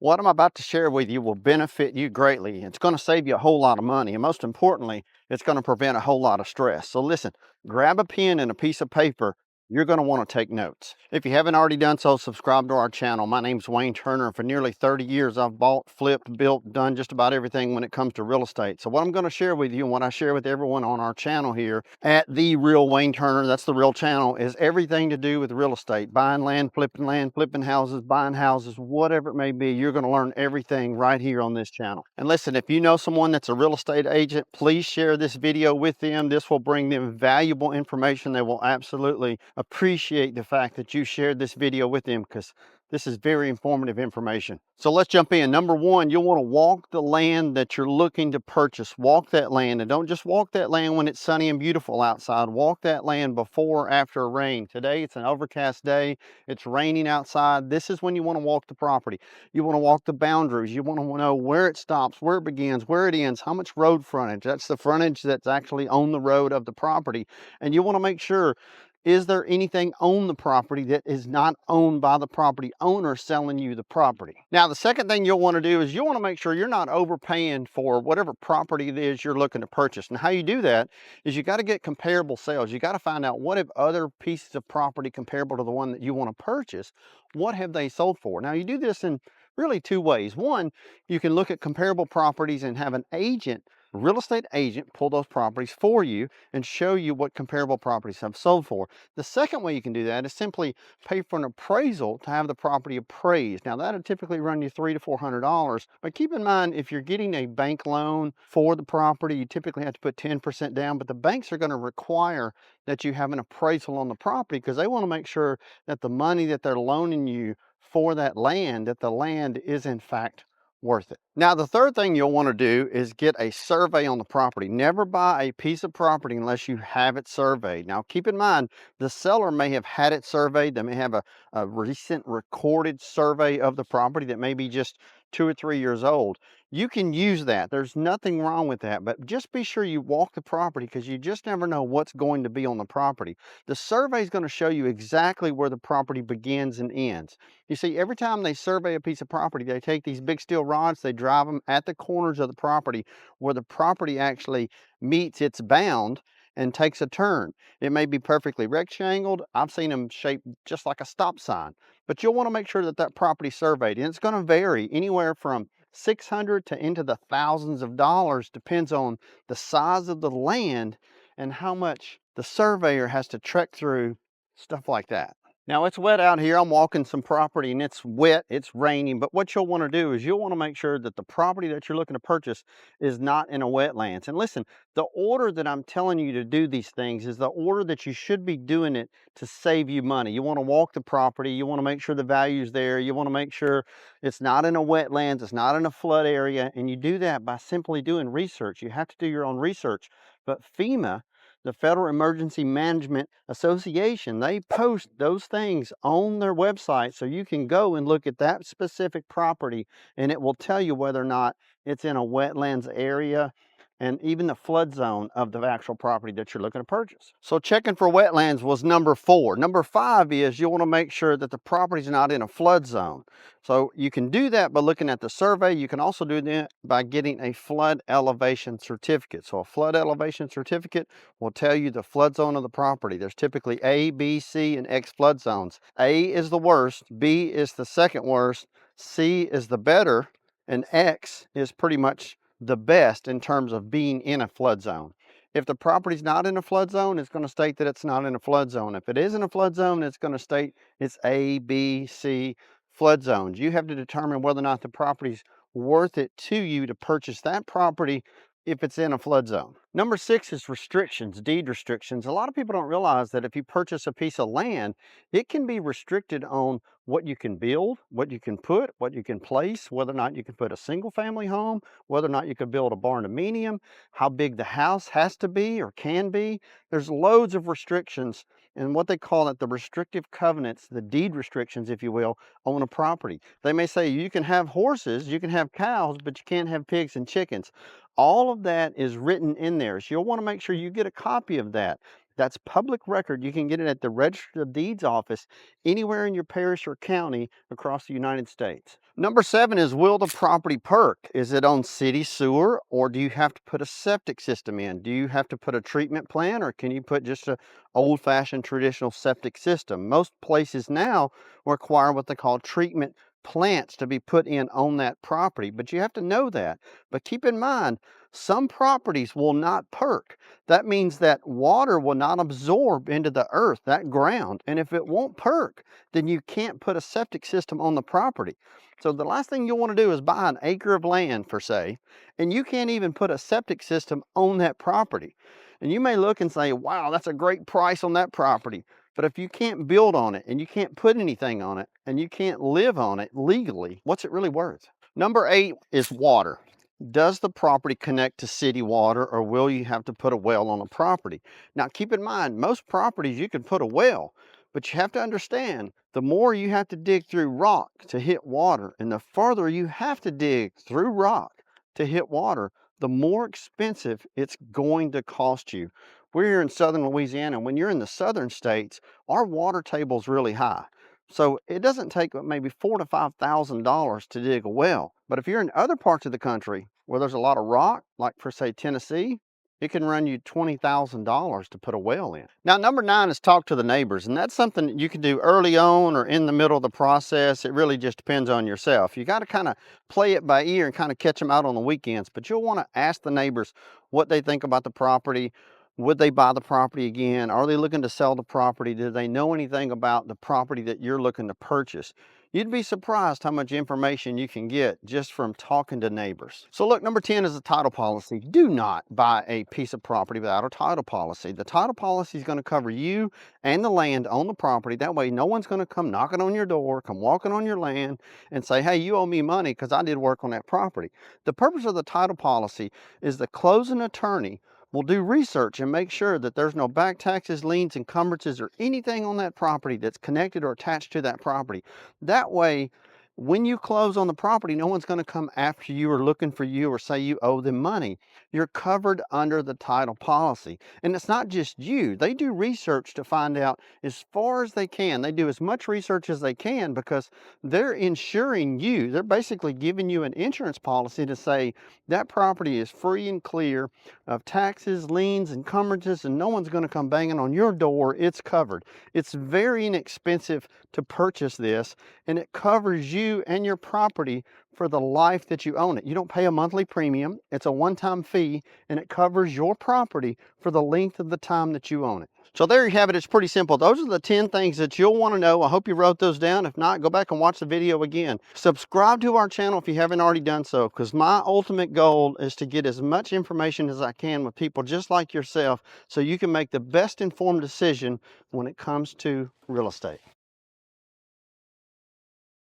What I'm about to share with you will benefit you greatly. It's going to save you a whole lot of money. And most importantly, it's going to prevent a whole lot of stress. So listen, grab a pen and a piece of paper. You're going to want to take notes. If you haven't already done so, subscribe to our channel. My name's Wayne Turner, and for nearly 30 years, I've bought, flipped, built, done just about everything when it comes to real estate. So what I'm going to share with you and what I share with everyone on our channel here at The Real Wayne Turner, that's the real channel, is everything to do with real estate. Buying land, flipping houses, buying houses, whatever it may be. You're going to learn everything right here on this channel. And listen, if you know someone that's a real estate agent, please share this video with them. This will bring them valuable information. They will absolutely appreciate the fact that you shared this video with them, because this is very informative information. So let's jump in. Number one, you'll want to walk the land that you're looking to purchase. Walk that land, and don't just walk that land when it's sunny and beautiful outside. Walk that land before or after a rain. Today it's an overcast day. It's raining outside. This is when you want to walk the property. You want to walk the boundaries. You want to know where it stops, where it begins, where it ends, how much road frontage. That's the frontage that's actually on the road of the property. And you want to make sure, is there anything on the property that is not owned by the property owner selling you the property? Now, the second thing you'll want to do is you'll want to make sure you're not overpaying for whatever property it is you're looking to purchase. And how you do that is you got to get comparable sales. You got to find out, what have other pieces of property comparable to the one that you want to purchase, what have they sold for? Now, you do this in really two ways. One, you can look at comparable properties and have an agent, real estate agent, pull those properties for you and show you what comparable properties have sold for. The second way you can do that is simply pay for an appraisal to have the property appraised. Now, that'll typically run you $300 to $400, but keep in mind, if you're getting a bank loan for the property, you typically have to put 10% down, but the banks are going to require that you have an appraisal on the property, because they want to make sure that the money that they're loaning you for that land, that the land is in fact worth it. Now, the third thing you'll want to do is get a survey on the property. Never buy a piece of property unless you have it surveyed. Now, keep in mind, the seller may have had it surveyed. They may have a recent recorded survey of the property that may be just 2 or 3 years old. You can use that. There's nothing wrong with that, but just be sure you walk the property, because you just never know what's going to be on the property. The survey is going to show you exactly where the property begins and ends. You see, every time they survey a piece of property, they take these big steel rods, they drive them at the corners of the property where the property actually meets its bound and takes a turn. It may be perfectly rectangled. I've seen them shaped just like a stop sign, but you'll want to make sure that that property surveyed, and it's going to vary anywhere from 600 to into the thousands of dollars, depends on the size of the land and how much the surveyor has to trek through, stuff like that. Now, it's wet out here. I'm walking some property and it's wet, it's raining, but what you'll want to do is you'll want to make sure that the property that you're looking to purchase is not in a wetlands. And listen, the order that I'm telling you to do these things is the order that you should be doing it to save you money. You want to walk the property, you want to make sure the value's there, you want to make sure it's not in a wetlands, it's not in a flood area, and you do that by simply doing research. You have to do your own research. But FEMA, the Federal Emergency Management Association, they post those things on their website, so you can go and look at that specific property and it will tell you whether or not it's in a wetlands area and even the flood zone of the actual property that you're looking to purchase. So checking for wetlands was number 4. Number 5 is you want to make sure that the property is not in a flood zone. So you can do that by looking at the survey. You can also do that by getting a flood elevation certificate. So a flood elevation certificate will tell you the flood zone of the property. There's typically A, B, C, and X flood zones. A is the worst, B is the second worst, C is the better, and X is pretty much the best in terms of being in a flood zone. If the property's not in a flood zone, it's going to state that it's not in a flood zone. If it is in a flood zone, it's going to state it's A, B, C flood zones. You have to determine whether or not the property's worth it to you to purchase that property if it's in a flood zone. Number 6 is restrictions, deed restrictions. A lot of people don't realize that if you purchase a piece of land, it can be restricted on what you can build, what you can put, what you can place, whether or not you can put a single family home, whether or not you can build a barndominium, how big the house has to be or can be. There's loads of restrictions, and what they call it, the restrictive covenants, the deed restrictions, if you will, on a property. They may say you can have horses, you can have cows, but you can't have pigs and chickens. All of that is written in there, so you'll want to make sure you get a copy of that. That's public record. You can get it at the Register of Deeds office anywhere in your parish or county across the United States. Number 7 is, will the property perk? Is it on city sewer, or do you have to put a septic system in? Do you have to put a treatment plant, or can you put just a old-fashioned traditional septic system? Most places now require what they call treatment plants to be put in on that property, but you have to know that. But keep in mind, some properties will not perk. That means that water will not absorb into the earth, that ground. And if it won't perk, then you can't put a septic system on the property. So the last thing you'll want to do is buy an acre of land, for say, and you can't even put a septic system on that property. And you may look and say, wow, that's a great price on that property. But if you can't build on it and you can't put anything on it and you can't live on it legally, what's it really worth? Number 8 is water. Does the property connect to city water, or will you have to put a well on a property? Now, keep in mind, most properties you can put a well, but you have to understand, the more you have to dig through rock to hit water, and the farther you have to dig through rock to hit water, the more expensive it's going to cost you. We're here in southern Louisiana, and when you're in the southern states, our water table's really high. So it doesn't take maybe $4,000 to $5,000 to dig a well. But if you're in other parts of the country where there's a lot of rock, like for say Tennessee, it can run you $20,000 to put a well in. Now, number 9 is talk to the neighbors, and that's something that you can do early on or in the middle of the process. It really just depends on yourself. You got to kind of play it by ear and kind of catch them out on the weekends, but you'll want to ask the neighbors what they think about the property. Would they buy the property again? Are they looking to sell the property? Do they know anything about the property that you're looking to purchase? You'd be surprised how much information you can get just from talking to neighbors. So look, number 10 is the title policy. Do not buy a piece of property without a title policy. The title policy is going to cover you and the land on the property. That way no one's going to come knocking on your door, come walking on your land and say, hey, you owe me money because I did work on that property. The purpose of the title policy is the closing attorney will do research and make sure that there's no back taxes, liens, encumbrances, or anything on that property that's connected or attached to that property. That way, when you close on the property, no one's going to come after you or looking for you or say you owe them money. You're covered under the title policy. And it's not just you. They do research to find out as far as they can. They do as much research as they can because they're insuring you. They're basically giving you an insurance policy to say that property is free and clear of taxes, liens, encumbrances, and no one's going to come banging on your door. It's covered. It's very inexpensive to purchase this, and it covers you and your property for the life that you own it. You don't pay a monthly premium. It's a one-time fee, and it covers your property for the length of the time that you own it. So there you have it. It's pretty simple. Those are the 10 things that you'll want to know. I hope you wrote those down. If not, go back and watch the video again. Subscribe to our channel if you haven't already done so, because my ultimate goal is to get as much information as I can with people just like yourself so you can make the best informed decision when it comes to real estate.